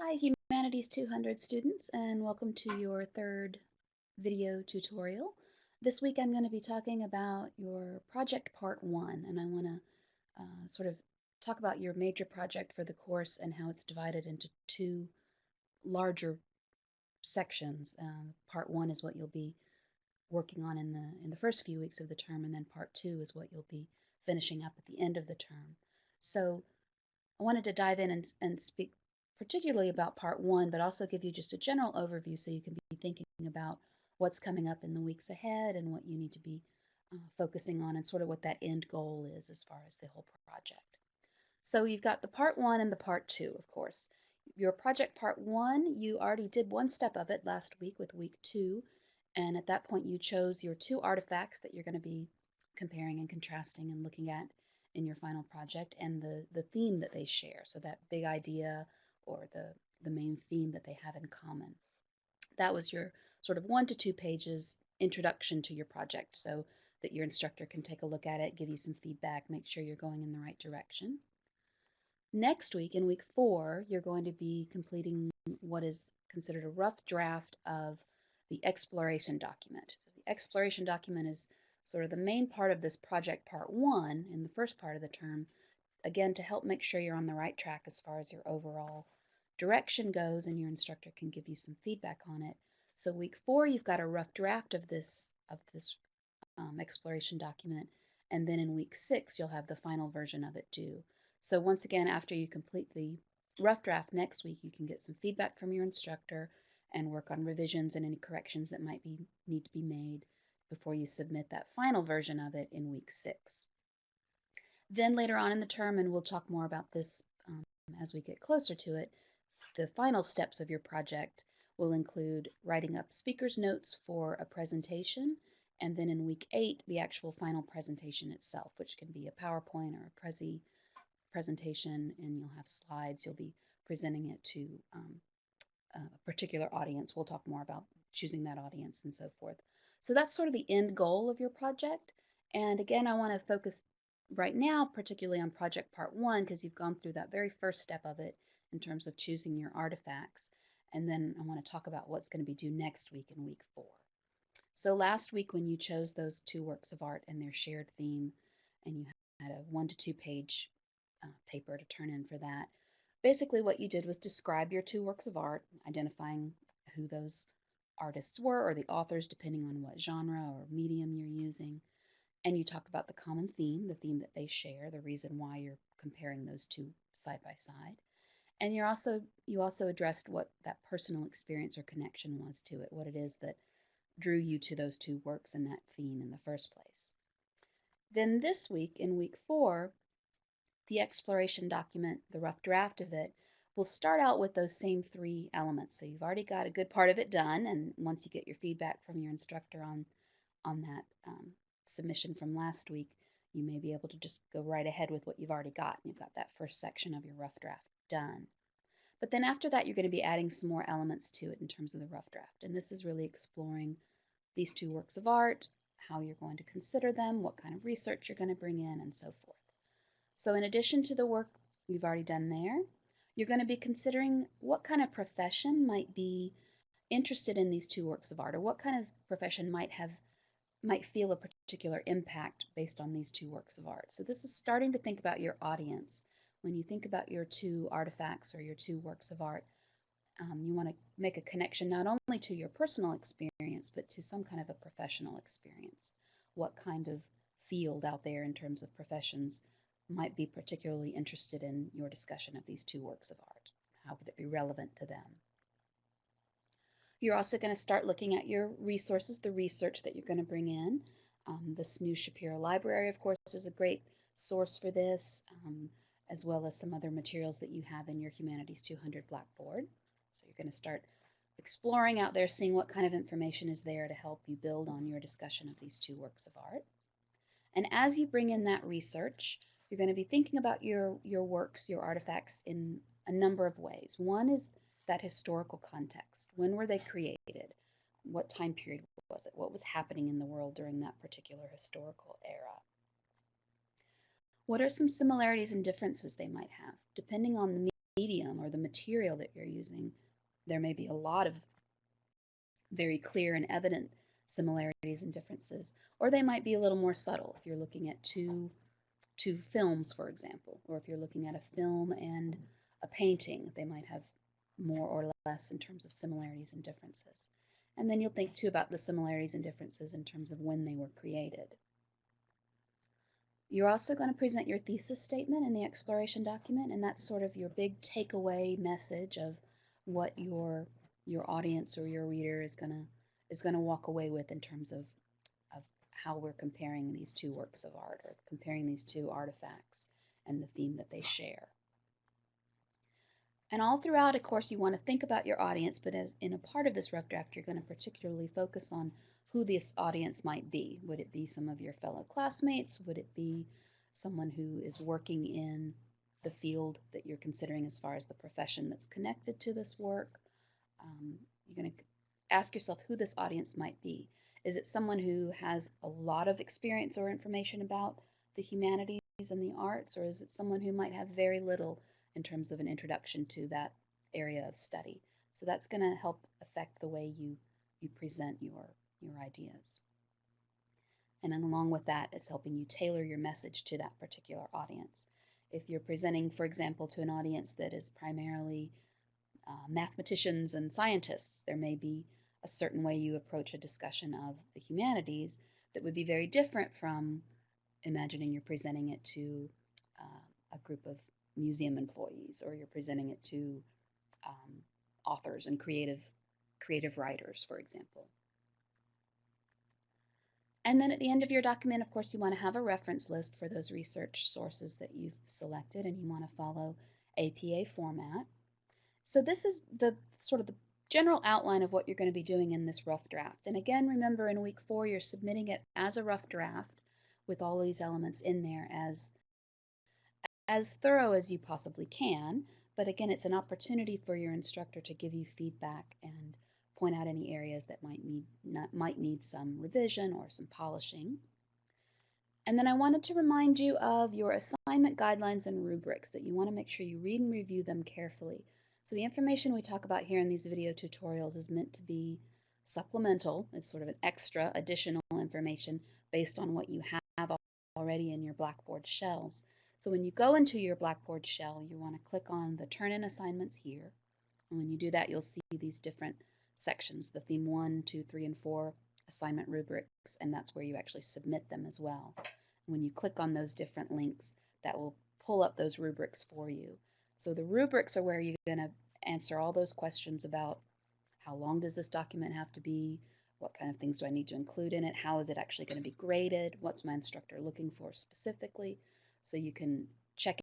Hi, Humanities 200 students, and welcome to your third video tutorial. This week I'm going to be talking about your project part 1, and I want to sort of talk about your major project for the course and how it's divided into two larger sections. Part 1 is what you'll be working on in the first few weeks of the term, and then part 2 is what you'll be finishing up at the end of the term. So I wanted to dive in and speak particularly about part 1, but also give you just a general overview so you can be thinking about what's coming up in the weeks ahead and what you need to be focusing on and sort of what that end goal is as far as the whole project. So you've got the part 1 and the part 2, of course. Your project part 1, you already did one step of it last week with week 2, and at that point you chose your two artifacts that you're going to be comparing and contrasting and looking at in your final project and the theme that they share, so that big idea or the main theme that they have in common. That was your sort of 1 to 2 pages introduction to your project so that your instructor can take a look at it, give you some feedback, make sure you're going in the right direction. Next week, in week 4, you're going to be completing what is considered a rough draft of the exploration document. The exploration document is sort of the main part of this project part 1 in the first part of the term, again, to help make sure you're on the right track as far as your overall direction goes and your instructor can give you some feedback on it. So week 4, you've got a rough draft of this exploration document, and then in week 6, you'll have the final version of it due. So once again, after you complete the rough draft next week, you can get some feedback from your instructor and work on revisions and any corrections that might need to be made before you submit that final version of it in week 6. Then later on in the term, and we'll talk more about this as we get closer to it, the final steps of your project will include writing up speaker's notes for a presentation, and then in week 8, the actual final presentation itself, which can be a PowerPoint or a Prezi presentation, and you'll have slides. You'll be presenting it to a particular audience. We'll talk more about choosing that audience and so forth. So that's sort of the end goal of your project. And again, I want to focus right now particularly on project part 1 because you've gone through that very first step of it in terms of choosing your artifacts. And then I want to talk about what's going to be due next week in week 4. So last week when you chose those two works of art and their shared theme, and you had a 1 to 2 page paper to turn in for that. Basically what you did was describe your two works of art, identifying who those artists were or the authors depending on what genre or medium you're using. And you talk about the common theme, the theme that they share, the reason why you're comparing those two side by side. And you also addressed what that personal experience or connection was to it, what it is that drew you to those two works and that theme in the first place. Then this week, in week 4, the exploration document, the rough draft of it, will start out with those same 3 elements. So you've already got a good part of it done, and once you get your feedback from your instructor on that submission from last week, you may be able to just go right ahead with what you've already got. You've got that first section of your rough draft done. But then after that, you're going to be adding some more elements to it in terms of the rough draft. And this is really exploring these two works of art, how you're going to consider them, what kind of research you're going to bring in, and so forth. So in addition to the work you've already done there, you're going to be considering what kind of profession might be interested in these two works of art, or what kind of profession might feel a particular impact based on these two works of art. So this is starting to think about your audience. When you think about your two artifacts or your two works of art, you want to make a connection not only to your personal experience, but to some kind of a professional experience. What kind of field out there in terms of professions might be particularly interested in your discussion of these two works of art? How would it be relevant to them? You're also going to start looking at your resources, the research that you're going to bring in. The Snoo Shapiro Library, of course, is a great source for this, as well as some other materials that you have in your Humanities 200 Blackboard. So you're going to start exploring out there, seeing what kind of information is there to help you build on your discussion of these two works of art. And as you bring in that research, you're going to be thinking about your works, your artifacts in a number of ways. One is that historical context. When were they created? What time period was it? What was happening in the world during that particular historical era? What are some similarities and differences they might have? Depending on the medium or the material that you're using, there may be a lot of very clear and evident similarities and differences, or they might be a little more subtle if you're looking at two films, for example, or if you're looking at a film and a painting, they might have more or less in terms of similarities and differences. And then you'll think too about the similarities and differences in terms of when they were created. You're also going to present your thesis statement in the exploration document, and that's sort of your big takeaway message of what your audience or your reader is going to walk away with in terms of how we're comparing these two works of art or comparing these two artifacts and the theme that they share. And all throughout, of course, you want to think about your audience, but as in a part of this rough draft, you're going to particularly focus on who this audience might be. Would it be some of your fellow classmates? Would it be someone who is working in the field that you're considering as far as the profession that's connected to this work? You're going to ask yourself who this audience might be. Is it someone who has a lot of experience or information about the humanities and the arts, or is it someone who might have very little in terms of an introduction to that area of study? So that's going to help affect the way you present your ideas. And along with that, it's helping you tailor your message to that particular audience. If you're presenting, for example, to an audience that is primarily mathematicians and scientists, there may be a certain way you approach a discussion of the humanities that would be very different from imagining you're presenting it to a group of museum employees, or you're presenting it to authors and creative writers, for example. And then at the end of your document, of course, you want to have a reference list for those research sources that you've selected, and you want to follow APA format. So this is the sort of the general outline of what you're going to be doing in this rough draft. And again, remember, in week 4, you're submitting it as a rough draft with all these elements in there as thorough as you possibly can. But again, it's an opportunity for your instructor to give you feedback and point out any areas that might need some revision or some polishing. And then I wanted to remind you of your assignment guidelines and rubrics, that you want to make sure you read and review them carefully. So the information we talk about here in these video tutorials is meant to be supplemental. It's sort of an extra additional information based on what you have already in your Blackboard shells. So when you go into your Blackboard shell, you want to click on the Turn In Assignments here. And when you do that, you'll see these different sections, the theme 1, 2, 3, and 4 assignment rubrics, and that's where you actually submit them as well. When you click on those different links, that will pull up those rubrics for you. So the rubrics are where you're going to answer all those questions about how long does this document have to be, what kind of things do I need to include in it, how is it actually going to be graded, what's my instructor looking for specifically, so you can check